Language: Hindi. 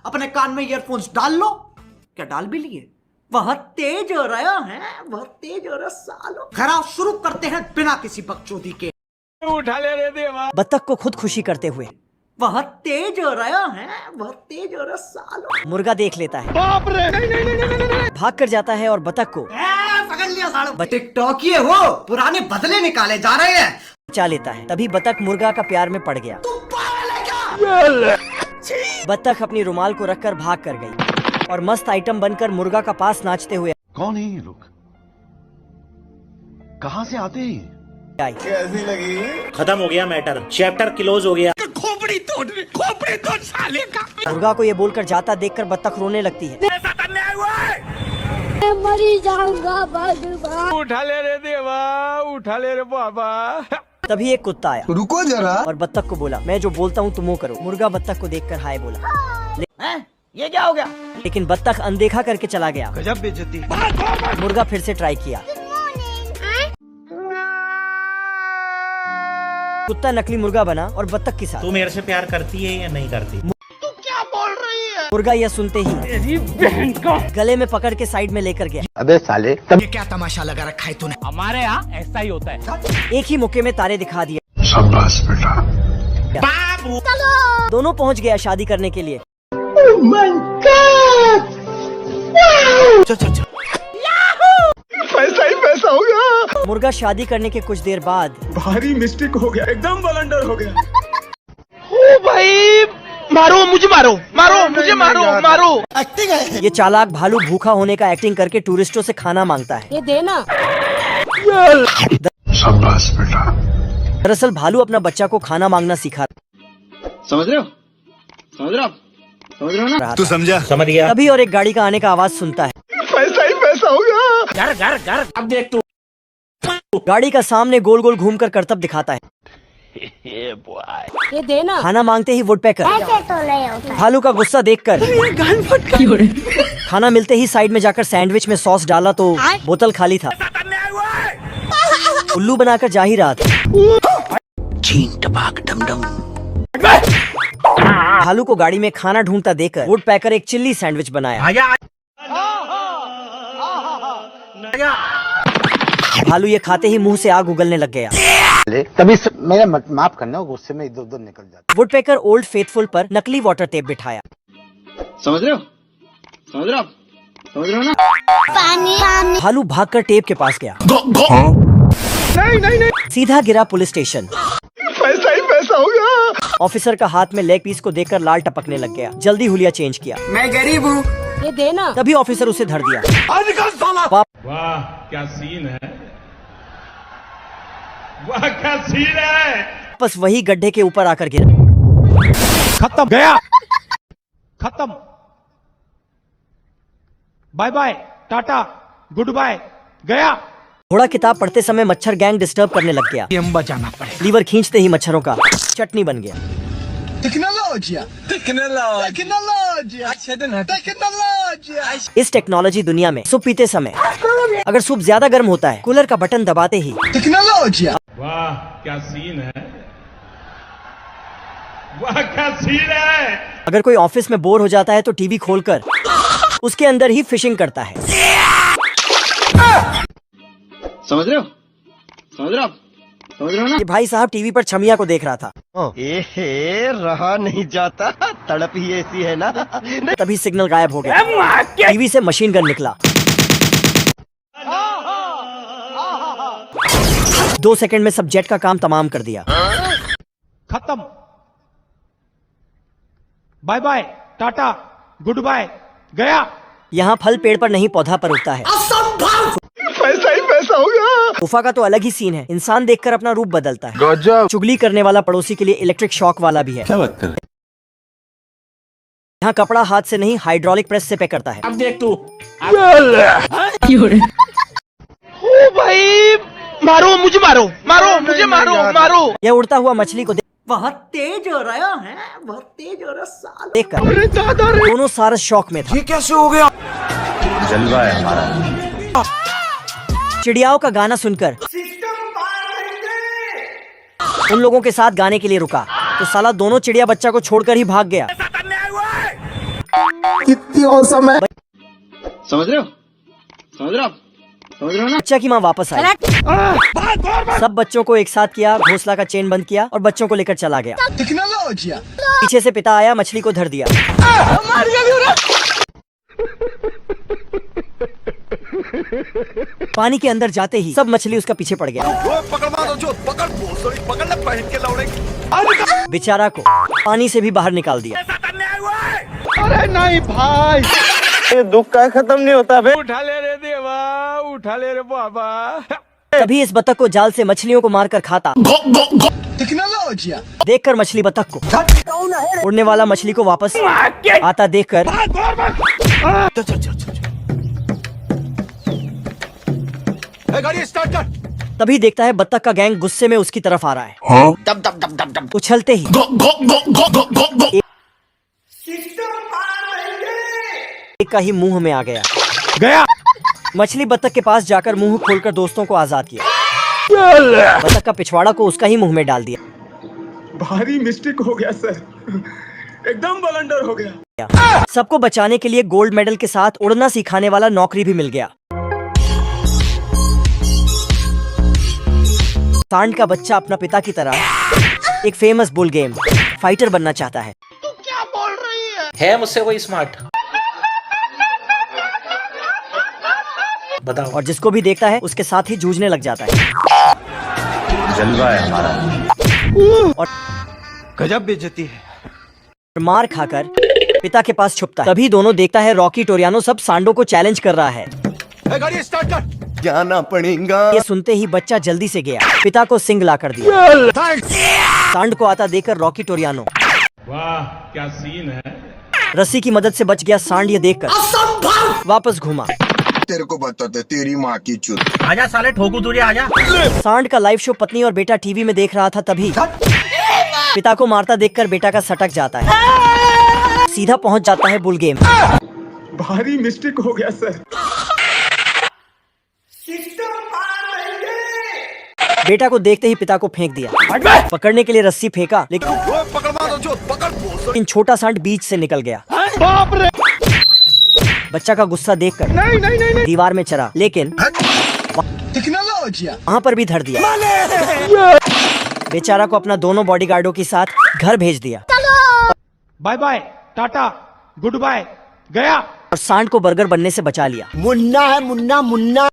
अपने कान में ईयरफोन्स डाल लो। क्या डाल भी लिए? वह तेज हो रहा है, वह तेज हो रहा सालो। खराब शुरू करते हैं बिना किसी बकचोदी के। उठा ले रे देवा। बत्तख को खुद खुशी करते हुए। वह तेज हो रहा है, वह तेज हो रहा सालो। मुर्गा देख लेता है, बाप रे। नहीं। भाग कर जाता है और बतख को पकड़ लिया सालो। टिकटॉकिए हो, पुराने बदले निकाले जा रहे हैं। बचा लेता है। तभी बतख मुर्गा का प्यार में पड़ गया। बत्तख अपनी रुमाल को रखकर भाग कर गई और मस्त आइटम बनकर मुर्गा का पास नाचते हुए कौन है ये लोग? कहां से आते हैं? आई। कैसी लगी? खत्म हो गया मैटर, चैप्टर क्लोज हो गया। खोपड़ी तोड़ साले का। मुर्गा को ये बोलकर जाता देखकर बत्तख रोने लगती है। ऐसा करने आए हुए। मैं मरी जाऊंगा भगवान। उठा ले रे देवा, उठा ले रे बाबा। तभी एक कुत्ता आया रुको जरा। और बत्तख को बोला, मैं जो बोलता हूँ तुम वो करो। मुर्गा बत्तख को देखकर हाय बोला। ये क्या हो गया? लेकिन बत्तख अनदेखा करके चला गया। गजब बेइज्जती। मुर्गा फिर से ट्राई किया। कुत्ता नकली मुर्गा बना और बत्तख के साथ। तू मेरे से प्यार करती है या नहीं करती? मुर्गा यह सुनते ही गले में पकड़ के साइड में लेकर गया। अबे साले। ये क्या तमाशा लगा रखा है तूने? हमारे यहाँ ऐसा ही होता है। एक ही मौके में तारे दिखा दिए। शाबाश बेटा। बाबू दोनों पहुंच गया शादी करने के लिए। चल। पैसा ही पैसा हो गया। मुर्गा शादी करने के कुछ देर बाद भारी मिस्टेक हो गया, एकदम बलंडर हो गया। ओ भाई, मारो मुझे, मुझे मारो। एक्टिंग है। ये चालाक भालू भूखा होने का एक्टिंग करके टूरिस्टों से खाना मांगता है। ये देना। शाबाश बेटा। दरअसल भालू अपना बच्चा को खाना मांगना सिखा समझ रहे हो ना? तू समझा? समझ गया। तभी और एक गाड़ी का आने का आवाज सुनता है। पैसा ही पैसा हो गया। घर अब देख तू। गाड़ी का सामने गोल गोल घूमकर करतब दिखाता है। ये देना। खाना मांगते ही वुडपेकर ऐसे तो नहीं होता। भालू का गुस्सा देखकर खाना मिलते ही साइड में जाकर सैंडविच में सॉस डाला तो बोतल खाली था। उल्लू बनाकर जा ही रहा था। भालू को गाड़ी में खाना ढूंढता देखकर वुडपेकर एक चिल्ली सैंडविच बनाया। भालू ये खाते ही मुंह से आग उगलने लग गया। तभी मेरा माफ करना, गुस्से में इधर उधर निकल जाता। वुडपेकर ओल्ड फेथफुल पर नकली वाटर टेप बिठाया। समझ रहे हो ना? पानी। भालू भागकर टेप के पास गया। नहीं। सीधा गिरा पुलिस स्टेशन। पैसा ही पैसा हो गया। ऑफिसर का हाथ में लेग पीस को देखकर लाल टपकने लग गया। जल्दी हुलिया चेंज किया। मैं गरीब हूँ। ये देना। तभी ऑफिसर उसे धर दिया। वाह क्या सीन है, वाह क्या सीन है। वापस वही गड्ढे के ऊपर आकर गिरा। खत्म गया, खत्म। बाय बाय, टाटा, गुड बाय, गया। घोड़ा किताब पढ़ते समय मच्छर गैंग डिस्टर्ब करने लग गया। हम बचाना पड़ेगा। लीवर खींचते ही मच्छरों का चटनी बन गया। इस टेक्नोलॉजी दुनिया में सूप पीते समय अगर सूप ज्यादा गर्म होता है, कूलर का बटन दबाते ही वाह क्या सीन है, वाह क्या सीन है। अगर कोई ऑफिस में बोर हो जाता है तो टीवी खोलकर उसके अंदर ही फिशिंग करता है। समझ रहे हो ना? ये भाई साहब टीवी पर छमिया को देख रहा था। रहा नहीं जाता, तड़प ही ऐसी है ना। तभी सिग्नल गायब हो गया। टीवी से मशीन गन निकला। 2 सेकंड में सब जेट का काम तमाम कर दिया। खत्म, बाय बाय, टाटा, गुड बाय, गया। यहाँ फल पेड़ पर नहीं पौधा पर उगता है। पैसा ही पैसा हो गया। गुफा का तो अलग ही सीन है। इंसान देखकर अपना रूप बदलता है। चुगली करने वाला पड़ोसी के लिए इलेक्ट्रिक शॉक वाला भी है। क्या बात कर रहे? यहाँ कपड़ा हाथ से नहीं हाइड्रोलिक प्रेस से पे करता है। अब देख तू। ओ भाई, मारो मुझे, मारो। यह उड़ता हुआ मछली को वह तेज हो रहा है, वह तेज हो रहा सालो। देखकर दोनों सारस शौक में था। ये कैसे हो गया? जलवा है हमारा। चिड़ियाओं का गाना सुनकर उन लोगों के साथ गाने के लिए रुका तो साला दोनों चिड़िया बच्चा को छोड़कर ही भाग गया। कितनी औसम है। समझ रहे हो ना? बच्चा की माँ वापस आई, सब बच्चों को एक साथ किया, घोंसला का चेन बंद किया और बच्चों को लेकर चला गया। टेक्नोलॉजी पीछे से पिता आया, मछली को धर दिया। पानी के अंदर जाते ही सब मछली उसका पीछे पड़ गया। बेचारा को पानी से भी बाहर निकाल दिया। अरे नहीं भाई, ये दुख का खत्म नहीं होता बे। उठा ले रे देवा, उठा ले रे बाबा। तभी इस बतख को जाल से मछलियों को मारकर खाता। टेक्नोलॉजी देखकर मछली बतख को उड़ने वाला मछली को वापस आता देखकर गाड़ी स्टार्ट कर। तभी देखता है बतख का गैंग गुस्से में उसकी तरफ आ रहा है। उछलते ही एक का ही मुंह में आ गया। मछली बतख के पास जाकर मुंह खोलकर दोस्तों को आजाद किया। बतख का पिछवाड़ा को उसका ही मुंह में डाल दिया। भारी मिस्टेक हो गया सर, एकदम ब्लंडर हो गया। सबको बचाने के लिए गोल्ड मेडल के साथ उड़ना सिखाने वाला नौकरी भी मिल गया। सांड का बच्चा अपना पिता की तरह एक फेमस बुल गेम फाइटर बनना चाहता है। है मुझसे कोई स्मार्ट? बताओ। और जिसको भी देखता है उसके साथ ही जूझने लग जाता है जलवा है हमारा। और गजब बेइज्जती है। मार खाकर पिता के पास छुपता है। तभी दोनों देखता है रॉकी टोरियानो सब सांडों को चैलेंज कर रहा है। गाड़ी स्टार्ट कर। जाना पड़ेगा। ये सुनते ही बच्चा जल्दी से गया, पिता को सिंग ला कर दिया। सांड को आता देखकर रॉकी टोरियानो वाह क्या सीन है। रस्सी की मदद से बच गया। सांड ये देखकर वापस घूमा। तेरे को बताते तेरी माँ की चुत। आजा साले ठोकू तुझे, आजा। सांड का लाइव शो पत्नी और बेटा टीवी में देख रहा था। तभी पिता को मारता देखकर बेटा का सटक जाता है, सीधा पहुंच जाता है बुल गेम। भारी मिस्टेक हो गया सर। बेटा को देखते ही पिता को फेंक दिया। पकड़ने के लिए रस्सी फेंका लेकिन छोटा सांड बीच से निकल गया। बाप रे। बच्चा का गुस्सा देखकर दीवार में चढ़ा, लेकिन टेक्नोलॉजी वहाँ पर भी धर दिया। बेचारा को अपना दोनों बॉडीगार्डों के साथ घर भेज दिया बाय बाय, टाटा, गुड बाय, गया। और सांड को बर्गर बनने से बचा लिया। मुन्ना है मुन्ना मुन्ना।